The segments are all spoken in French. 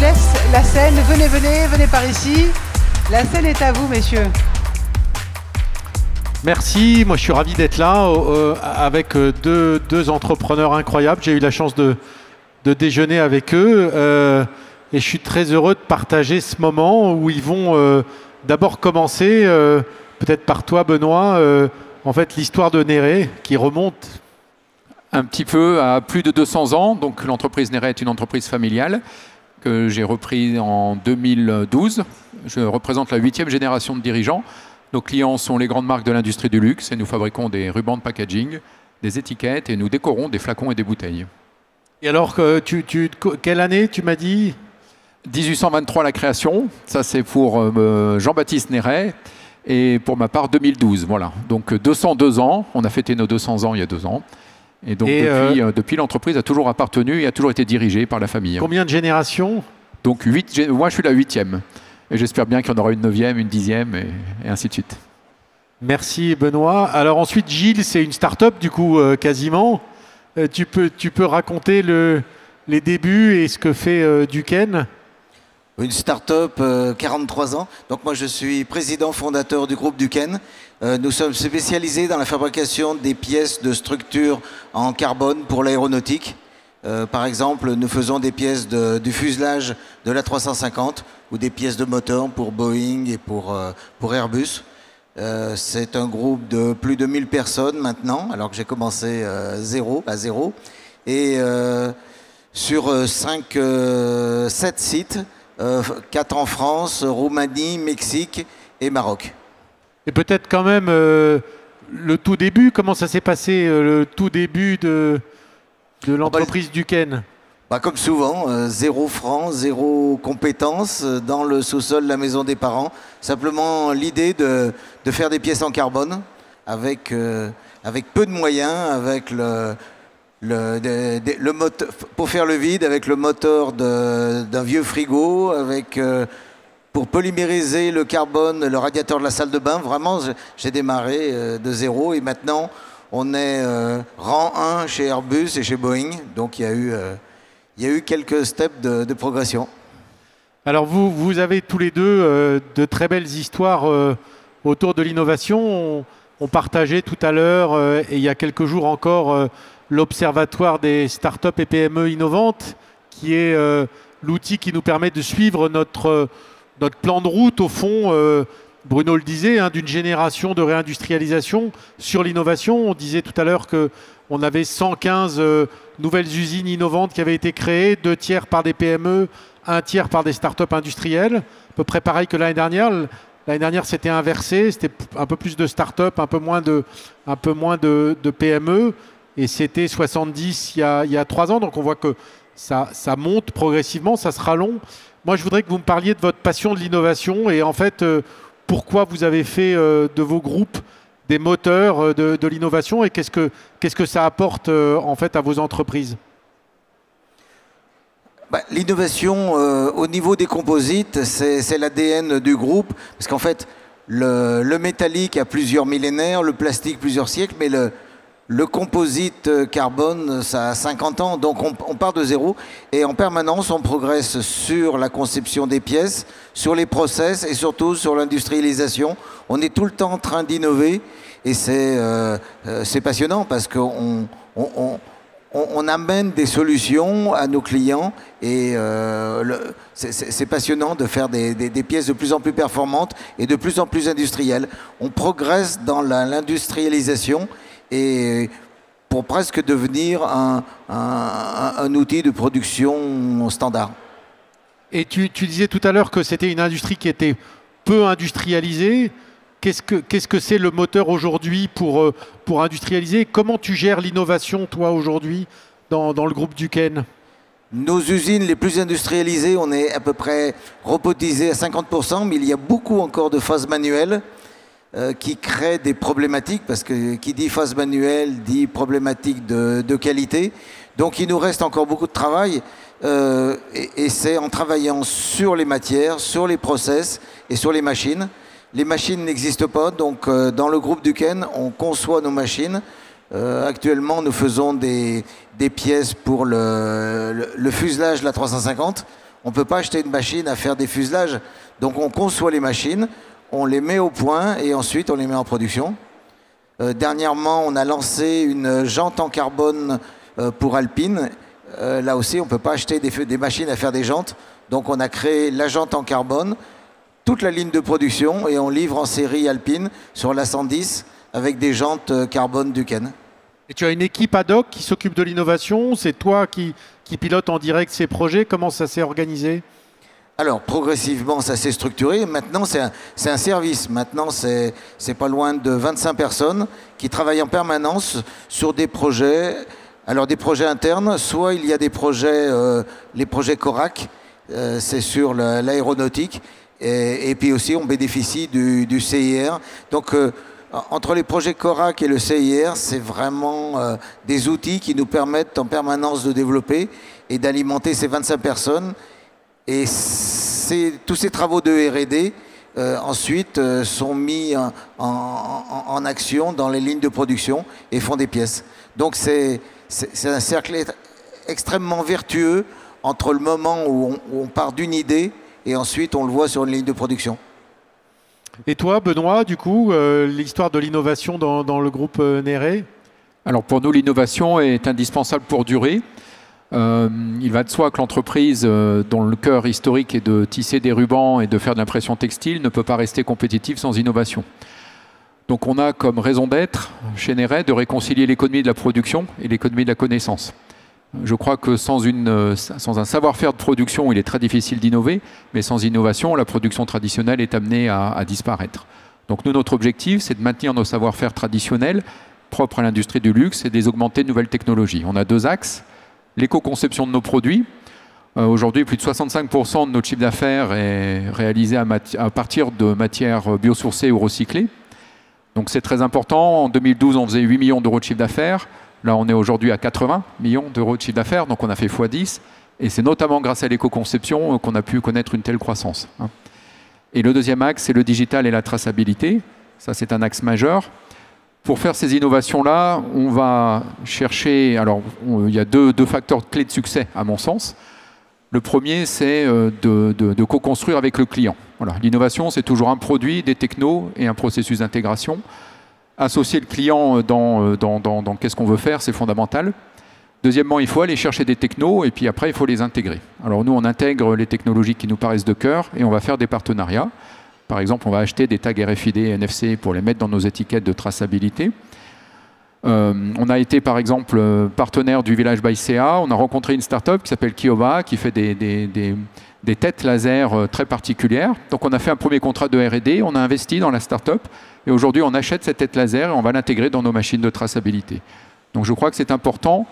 laisse la scène. Venez, venez, venez par ici. La scène est à vous, messieurs. Merci, moi je suis ravi d'être là avec deux entrepreneurs incroyables. J'ai eu la chance de déjeuner avec eux et je suis très heureux de partager ce moment où ils vont d'abord commencer, peut-être par toi Benoît, en fait l'histoire de Néré qui remonte un petit peu à plus de 200 ans. Donc l'entreprise Néré est une entreprise familiale que j'ai reprise en 2012. Je représente la 8e génération de dirigeants. Nos clients sont les grandes marques de l'industrie du luxe et nous fabriquons des rubans de packaging, des étiquettes et nous décorons des flacons et des bouteilles. Et alors, quelle année tu m'as dit? 1823 la création, ça c'est pour Jean-Baptiste Néré et pour ma part 2012. Voilà. Donc 202 ans, on a fêté nos 200 ans il y a 2 ans. Et donc depuis l'entreprise a toujours appartenu et a toujours été dirigée par la famille. Combien de générations? Donc 8, moi je suis la 8e. Et j'espère bien qu'il y en aura une 9e, une 10e et ainsi de suite. Merci Benoît. Alors ensuite Gilles, c'est une start-up du coup quasiment. Tu peux raconter les débuts et ce que fait Duquesne? Une start-up, 43 ans. Donc moi je suis président fondateur du groupe Duquesne. Nous sommes spécialisés dans la fabrication des pièces de structure en carbone pour l'aéronautique. Par exemple, nous faisons des pièces du fuselage de l'A350 ou des pièces de moteur pour Boeing et pour Airbus. C'est un groupe de plus de 1000 personnes maintenant, alors que j'ai commencé à zéro. Et sur 7 sites, 4 en France, Roumanie, Mexique et Maroc. Et peut-être quand même le tout début, comment ça s'est passé, le tout début de l'entreprise Duquesne? Comme souvent, 0 francs, 0 compétences dans le sous-sol de la maison des parents. Simplement l'idée de faire des pièces en carbone avec peu de moyens, avec le moteur, pour faire le vide, avec le moteur d'un vieux frigo, pour polymériser le carbone, le radiateur de la salle de bain. Vraiment, j'ai démarré de 0 et maintenant on est rang 1 chez Airbus et chez Boeing. Donc il y a eu quelques steps de progression. Alors vous avez tous les deux de très belles histoires autour de l'innovation. On partageait tout à l'heure et il y a quelques jours encore l'Observatoire des startups et PME innovantes, qui est l'outil qui nous permet de suivre notre plan de route au fond. Bruno le disait, d'une génération de réindustrialisation sur l'innovation. On disait tout à l'heure qu'on avait 115 nouvelles usines innovantes qui avaient été créées, 2 tiers par des PME, 1 tiers par des startups industrielles. À peu près pareil que l'année dernière. L'année dernière, c'était inversé. C'était un peu plus de startups, un peu moins de PME. Et c'était 70 il y a 3 ans. Donc on voit que ça monte progressivement, ça sera long. Moi, je voudrais que vous me parliez de votre passion de l'innovation et en fait, pourquoi vous avez fait de vos groupes des moteurs de l'innovation et qu'est-ce que ça apporte en fait à vos entreprises? L'innovation au niveau des composites, c'est l'ADN du groupe, parce qu'en fait, le métallique a plusieurs millénaires, le plastique plusieurs siècles, mais le composite carbone, ça a 50 ans, donc on part de 0 et en permanence on progresse sur la conception des pièces, sur les process et surtout sur l'industrialisation. On est tout le temps en train d'innover et c'est passionnant parce qu'on amène des solutions à nos clients et c'est passionnant de faire des pièces de plus en plus performantes et de plus en plus industrielles. On progresse dans l'industrialisation et pour presque devenir un outil de production standard. Et tu disais tout à l'heure que c'était une industrie qui était peu industrialisée. Qu'est-ce que c'est le moteur aujourd'hui pour industrialiser? Comment tu gères l'innovation, toi, aujourd'hui, dans le groupe Duquesne? Nos usines les plus industrialisées, on est à peu près robotisé à 50%, mais il y a beaucoup encore de phases manuelles qui créent des problématiques, parce que qui dit phase manuelle dit problématique de qualité. Donc il nous reste encore beaucoup de travail et c'est en travaillant sur les matières, sur les process et sur les machines. Les machines n'existent pas, donc dans le groupe Duquesne, on conçoit nos machines. Actuellement, nous faisons des pièces pour le fuselage de l'A350. On ne peut pas acheter une machine à faire des fuselages. Donc on conçoit les machines, on les met au point et ensuite on les met en production. Dernièrement, on a lancé une jante en carbone pour Alpine. Là aussi, on ne peut pas acheter des machines à faire des jantes. Donc on a créé la jante en carbone, toute la ligne de production, et on livre en série Alpine sur la 110 avec des jantes carbone Duquesne. Et tu as une équipe ad hoc qui s'occupe de l'innovation, c'est toi qui pilote en direct ces projets, comment ça s'est organisé? Alors, progressivement, ça s'est structuré. Maintenant, c'est un service. Maintenant, c'est pas loin de 25 personnes qui travaillent en permanence sur des projets. Alors, des projets internes, soit il y a des projets, les projets CORAC, c'est sur l'aéronautique. Et puis aussi, on bénéficie du CIR. Donc, entre les projets CORAC et le CIR, c'est vraiment des outils qui nous permettent en permanence de développer et d'alimenter ces 25 personnes. Et tous ces travaux de R&D ensuite sont mis en action dans les lignes de production et font des pièces. Donc c'est un cercle extrêmement vertueux entre le moment où on part d'une idée et ensuite on le voit sur une ligne de production. Et toi, Benoît, du coup, l'histoire de l'innovation dans le groupe Néré? Alors pour nous, l'innovation est indispensable pour durer. Il va de soi que l'entreprise, dont le cœur historique est de tisser des rubans et de faire de l'impression textile, ne peut pas rester compétitive sans innovation. Donc on a comme raison d'être chez Néré de réconcilier l'économie de la production et l'économie de la connaissance. Je crois que sans un savoir-faire de production, il est très difficile d'innover, mais sans innovation, la production traditionnelle est amenée à disparaître. Donc nous, notre objectif, c'est de maintenir nos savoir-faire traditionnels propres à l'industrie du luxe et de les augmenter de nouvelles technologies. On a deux axes. L'éco-conception de nos produits. Aujourd'hui, plus de 65% de notre chiffre d'affaires est réalisé à partir de matières biosourcées ou recyclées. Donc c'est très important. En 2012, on faisait 8 millions d'euros de chiffre d'affaires. Là, on est aujourd'hui à 80 millions d'euros de chiffre d'affaires. Donc on a fait x10. Et c'est notamment grâce à l'éco-conception qu'on a pu connaître une telle croissance. Et le deuxième axe, c'est le digital et la traçabilité. Ça, c'est un axe majeur. Pour faire ces innovations-là, on va chercher... Alors, il y a deux facteurs clés de succès, à mon sens. Le premier, c'est de co-construire avec le client. Voilà. L'innovation, c'est toujours un produit, des technos et un processus d'intégration. Associer le client dans qu'est-ce qu'on veut faire, c'est fondamental. Deuxièmement, il faut aller chercher des technos et puis après, il faut les intégrer. Alors nous, on intègre les technologies qui nous paraissent de cœur et on va faire des partenariats. Par exemple, on va acheter des tags RFID et NFC pour les mettre dans nos étiquettes de traçabilité. On a été, par exemple, partenaire du Village by CA. On a rencontré une start-up qui s'appelle Kioba, qui fait des têtes laser très particulières. Donc, on a fait un premier contrat de R&D. On a investi dans la start-up. Et aujourd'hui, on achète cette tête laser et on va l'intégrer dans nos machines de traçabilité. Donc, je crois que c'est important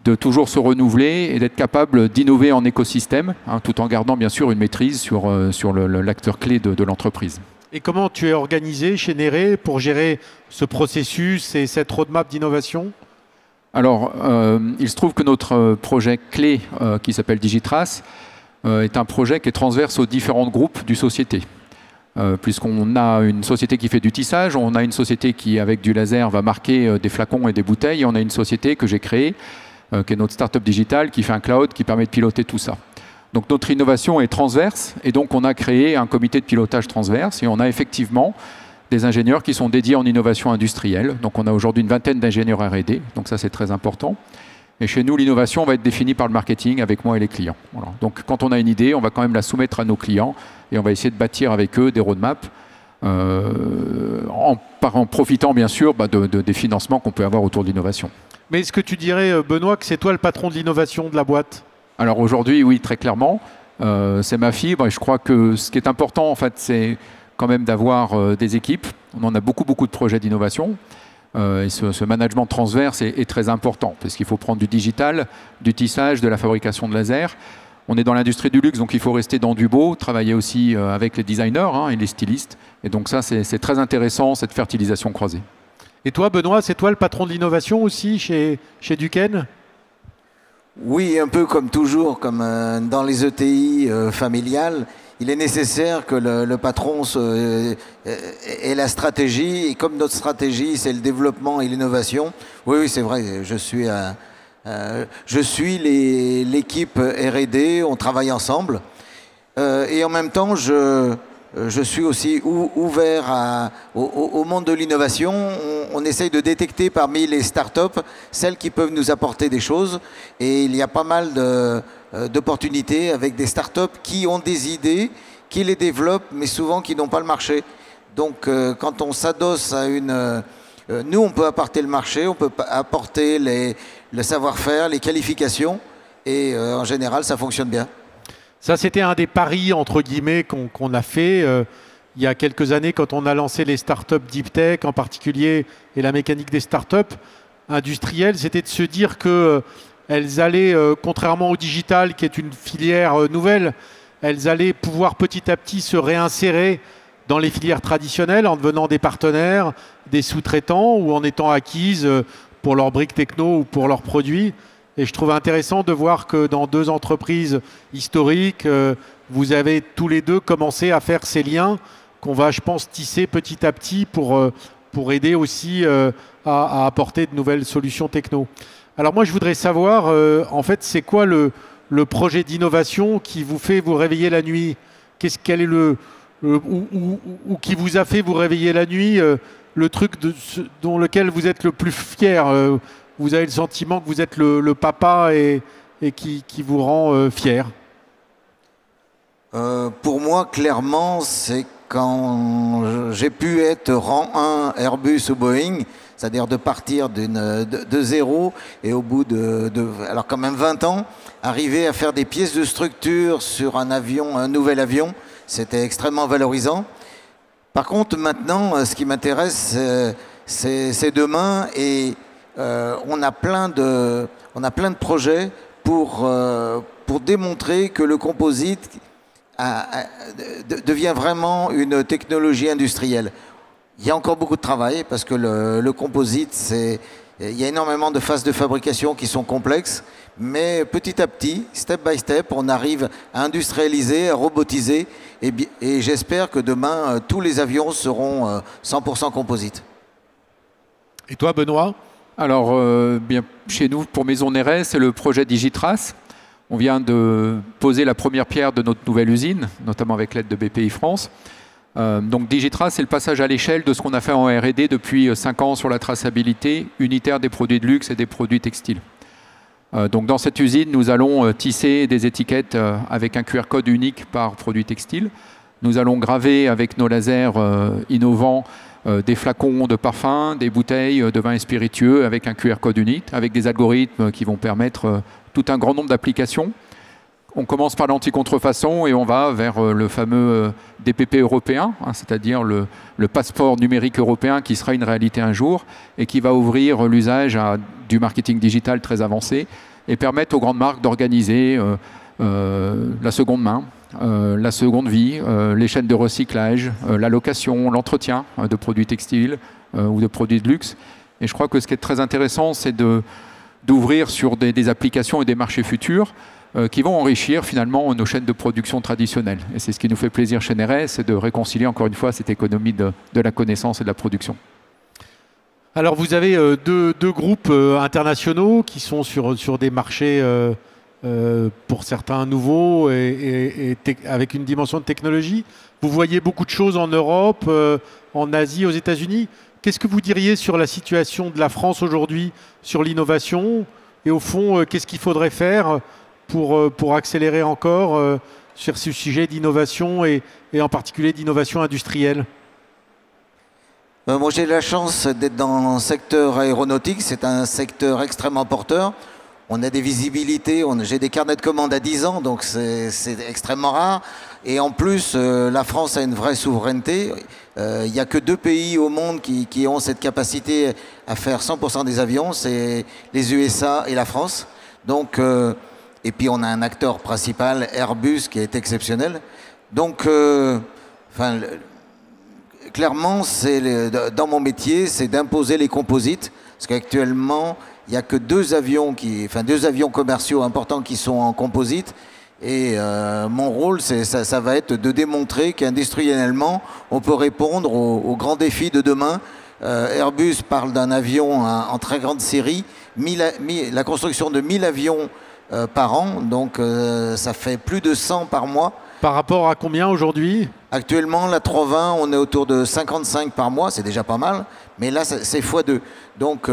de toujours se renouveler et d'être capable d'innover en écosystème, tout en gardant bien sûr une maîtrise sur l'acteur clé de l'entreprise. Et comment tu es organisé chez Néré pour gérer ce processus et cette roadmap d'innovation? Alors, il se trouve que notre projet clé, qui s'appelle Digitrace, est un projet qui est transverse aux différents groupes du société. Puisqu'on a une société qui fait du tissage, on a une société qui, avec du laser, va marquer des flacons et des bouteilles, et on a une société que j'ai créée, qui est notre start-up digitale, qui fait un cloud, qui permet de piloter tout ça. Donc notre innovation est transverse, et donc on a créé un comité de pilotage transverse, et on a effectivement des ingénieurs qui sont dédiés en innovation industrielle. Donc on a aujourd'hui une vingtaine d'ingénieurs R&D, donc ça c'est très important. Et chez nous, l'innovation va être définie par le marketing avec moi et les clients. Voilà. Donc quand on a une idée, on va quand même la soumettre à nos clients, et on va essayer de bâtir avec eux des roadmaps, en profitant bien sûr des financements qu'on peut avoir autour de l'innovation. Mais est-ce que tu dirais, Benoît, que c'est toi le patron de l'innovation de la boîte? Alors aujourd'hui, oui, très clairement. C'est ma fibre et je crois que ce qui est important, en fait, c'est quand même d'avoir des équipes. On en a beaucoup de projets d'innovation. Et ce management transverse est très important parce qu'il faut prendre du digital, du tissage, de la fabrication de laser. On est dans l'industrie du luxe, donc il faut rester dans du beau, travailler aussi avec les designers et les stylistes. Et donc ça, c'est très intéressant, cette fertilisation croisée. Et toi, Benoît, c'est toi le patron de l'innovation aussi chez Duquesne? Oui, un peu comme toujours, comme dans les ETI familiales, il est nécessaire que le patron ait la stratégie. Et comme notre stratégie, c'est le développement et l'innovation, oui, c'est vrai, je suis je suis l'équipe R&D, on travaille ensemble. Et en même temps, je suis aussi ouvert au monde de l'innovation. On essaye de détecter parmi les startups celles qui peuvent nous apporter des choses. Et il y a pas mal d'opportunités avec des startups qui ont des idées, qui les développent, mais souvent qui n'ont pas le marché. Donc quand on s'adosse à nous, on peut apporter le marché, on peut apporter le savoir-faire, les qualifications. Et en général, ça fonctionne bien. Ça, c'était un des paris, entre guillemets, qu'on a fait il y a quelques années quand on a lancé les startups Deep Tech en particulier et la mécanique des startups industrielles. C'était de se dire qu'elles allaient, contrairement au digital, qui est une filière nouvelle, elles allaient pouvoir petit à petit se réinsérer dans les filières traditionnelles en devenant des partenaires, des sous-traitants ou en étant acquises pour leurs briques techno ou pour leurs produits. Et je trouve intéressant de voir que dans deux entreprises historiques, vous avez tous les deux commencé à faire ces liens qu'on va, je pense, tisser petit à petit pour aider aussi à apporter de nouvelles solutions techno. Alors moi, je voudrais savoir, en fait, c'est quoi le projet d'innovation qui vous fait vous réveiller la nuit? Quel est ou qui vous a fait vous réveiller la nuit, le truc dont lequel vous êtes le plus fier? Vous avez le sentiment que vous êtes le papa et qui vous rend fier? Pour moi, clairement, c'est quand j'ai pu être rang 1 Airbus ou Boeing, c'est-à-dire de partir de zéro et au bout alors quand même 20 ans, arriver à faire des pièces de structure sur un nouvel avion, c'était extrêmement valorisant. Par contre, maintenant, ce qui m'intéresse, c'est demain et on a plein de projets pour démontrer que le composite devient vraiment une technologie industrielle. Il y a encore beaucoup de travail parce que le composite, il y a énormément de phases de fabrication qui sont complexes, mais petit à petit, step by step, on arrive à industrialiser, à robotiser et j'espère que demain, tous les avions seront 100% composite. Et toi, Benoît? Alors, bien, chez nous, pour Maison Néret, c'est le projet Digitrace. On vient de poser la première pierre de notre nouvelle usine, notamment avec l'aide de BPI France. Donc Digitrace, c'est le passage à l'échelle de ce qu'on a fait en R&D depuis 5 ans sur la traçabilité unitaire des produits de luxe et des produits textiles. Donc dans cette usine, nous allons tisser des étiquettes avec un QR code unique par produit textile. Nous allons graver avec nos lasers innovants des flacons de parfum, des bouteilles de vin et spiritueux avec un QR code unique, avec des algorithmes qui vont permettre tout un grand nombre d'applications. On commence par l'anti-contrefaçon et on va vers le fameux DPP européen, c'est-à-dire le passeport numérique européen qui sera une réalité un jour et qui va ouvrir l'usage à du marketing digital très avancé et permettre aux grandes marques d'organiser la seconde main, la seconde vie, les chaînes de recyclage, la location, l'entretien de produits textiles ou de produits de luxe. Et je crois que ce qui est très intéressant, c'est d'ouvrir sur des applications et des marchés futurs qui vont enrichir finalement nos chaînes de production traditionnelles. Et c'est ce qui nous fait plaisir chez Néret, c'est de réconcilier encore une fois cette économie de la connaissance et de la production. Alors vous avez deux groupes internationaux qui sont sur des marchés pour certains nouveaux et avec une dimension de technologie. Vous voyez beaucoup de choses en Europe, en Asie, aux États-Unis. Qu'est-ce que vous diriez sur la situation de la France aujourd'hui, sur l'innovation? Et au fond, qu'est-ce qu'il faudrait faire pour accélérer encore sur ce sujet d'innovation et en particulier d'innovation industrielle? Moi, j'ai la chance d'être dans le secteur aéronautique. C'est un secteur extrêmement porteur. On a des visibilités, j'ai des carnets de commandes à 10 ans, donc c'est extrêmement rare. Et en plus, la France a une vraie souveraineté. Il n'y a que 2 pays au monde qui ont cette capacité à faire 100% des avions, c'est les USA et la France. Donc, et puis on a un acteur principal, Airbus, qui est exceptionnel. Donc, clairement, dans mon métier, c'est d'imposer les composites, parce qu'actuellement, il n'y a que 2 avions commerciaux importants qui sont en composite. Et mon rôle, ça va être de démontrer qu'industriellement, on peut répondre aux grands défis de demain. Airbus parle d'un avion en très grande série, la construction de 1000 avions par an, donc ça fait plus de 100 par mois. Par rapport à combien aujourd'hui? Actuellement, la 320, on est autour de 55 par mois, c'est déjà pas mal, mais là, c'est x2. Donc,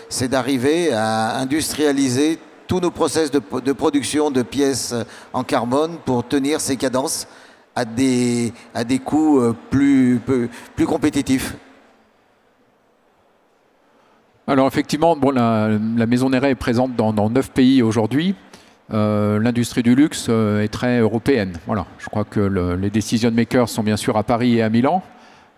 c'est d'arriver à industrialiser tous nos process de production de pièces en carbone pour tenir ces cadences à des coûts plus compétitifs. Alors effectivement, bon, la Maison Néret est présente dans 9 pays aujourd'hui. L'industrie du luxe est très européenne. Voilà. Je crois que les decision makers sont bien sûr à Paris et à Milan.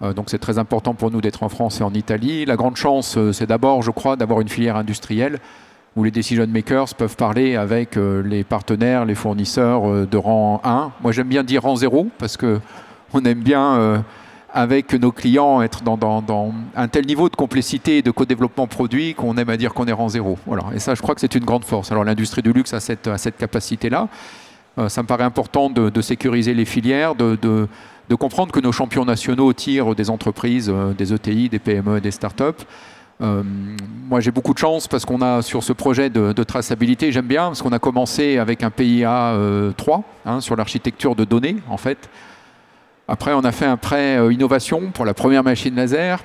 Donc c'est très important pour nous d'être en France et en Italie. La grande chance, c'est d'abord, je crois, d'avoir une filière industrielle où les decision makers peuvent parler avec les partenaires, les fournisseurs de rang 1. Moi j'aime bien dire rang 0 parce qu'on aime bien, avec nos clients, être dans un tel niveau de complexité et de co-développement produit qu'on aime à dire qu'on est rang 0. Voilà. Et ça, je crois que c'est une grande force. Alors l'industrie du luxe a cette capacité-là. Ça me paraît important de sécuriser les filières, de comprendre que nos champions nationaux tirent des entreprises, des ETI, des PME et des startups. Moi, j'ai beaucoup de chance parce qu'on a sur ce projet de traçabilité, j'aime bien, parce qu'on a commencé avec un PIA 3 sur l'architecture de données, en fait. Après, on a fait un prêt innovation pour la première machine laser.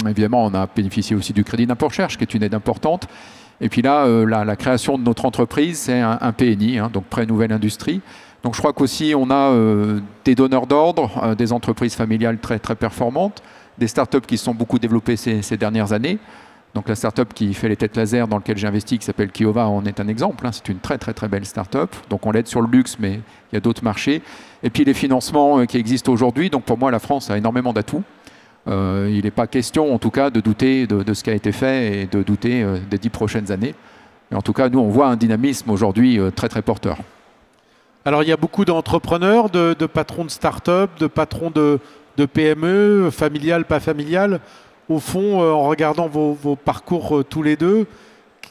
Évidemment, on a bénéficié aussi du crédit d'impôt recherche, qui est une aide importante. Et puis là, la création de notre entreprise, c'est un PNI, donc prêt nouvelle industrie. Donc je crois qu'aussi, on a des donneurs d'ordre, des entreprises familiales très, très performantes, des startups qui se sont beaucoup développées ces dernières années. Donc la startup qui fait les têtes laser dans laquelle j'ai investi, qui s'appelle Kiova, en est un exemple. C'est une très très très belle startup. Donc on l'aide sur le luxe, mais il y a d'autres marchés. Et puis les financements qui existent aujourd'hui. Donc pour moi, la France a énormément d'atouts. Il n'est pas question, en tout cas, de douter de ce qui a été fait et de douter des 10 prochaines années. Mais en tout cas, nous, on voit un dynamisme aujourd'hui très très porteur. Alors il y a beaucoup d'entrepreneurs, de patrons de start-up, de patrons de PME, familiales, pas familiales. Au fond, en regardant vos parcours tous les deux,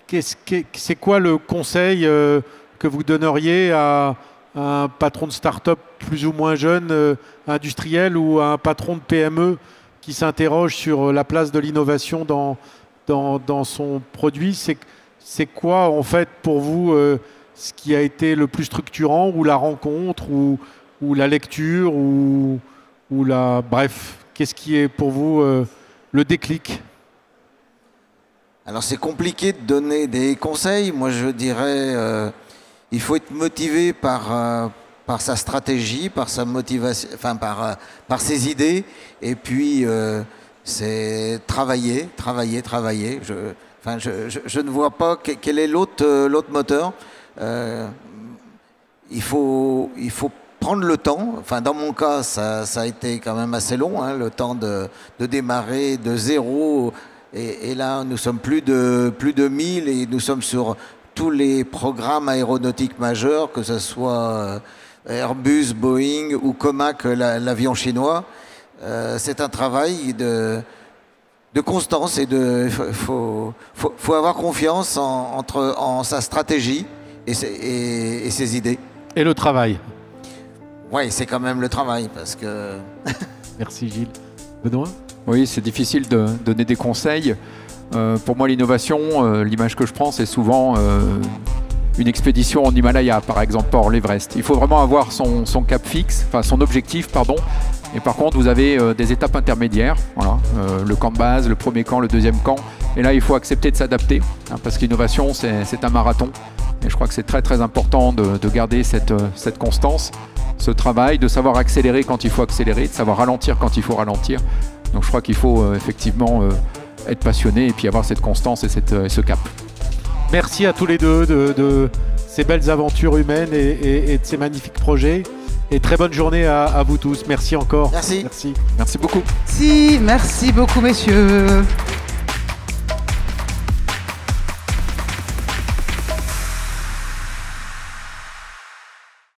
c'est quoi le conseil que vous donneriez à un patron de start-up plus ou moins jeune, industriel, ou à un patron de PME qui s'interroge sur la place de l'innovation dans son produit? C'est quoi, en fait, pour vous, ce qui a été le plus structurant, ou la rencontre, ou la lecture, ou la... Bref, qu'est-ce qui est pour vous le déclic? Alors c'est compliqué de donner des conseils. Moi je dirais il faut être motivé par sa stratégie, par sa motivation, enfin par ses idées, et puis c'est travailler. Je ne vois pas quel est l'autre moteur. Il faut prendre le temps. Enfin, dans mon cas, ça a été quand même assez long, le temps de démarrer de zéro. Et là, nous sommes plus de 1000 et nous sommes sur tous les programmes aéronautiques majeurs, que ce soit Airbus, Boeing ou Comac, l'avion chinois. C'est un travail de constance, et faut avoir confiance en sa stratégie et ses idées. Et le travail. Oui, c'est quand même le travail, parce que... Merci Gilles. Benoît? Oui, c'est difficile de donner des conseils. Pour moi, l'innovation, l'image que je prends, c'est souvent une expédition en Himalaya, par exemple, pas hors l'Everest. Il faut vraiment avoir son cap fixe, enfin son objectif, pardon. Et par contre, vous avez des étapes intermédiaires. Voilà, le camp de base, le premier camp, le deuxième camp. Et là, il faut accepter de s'adapter, parce qu'innovation, c'est un marathon. Et je crois que c'est très très important de garder cette constance, ce travail, de savoir accélérer quand il faut accélérer, de savoir ralentir quand il faut ralentir. Donc je crois qu'il faut effectivement être passionné et puis avoir cette constance et ce cap. Merci à tous les deux de ces belles aventures humaines et de ces magnifiques projets. Et très bonne journée à vous tous. Merci encore. Merci. Merci beaucoup. Merci beaucoup, messieurs.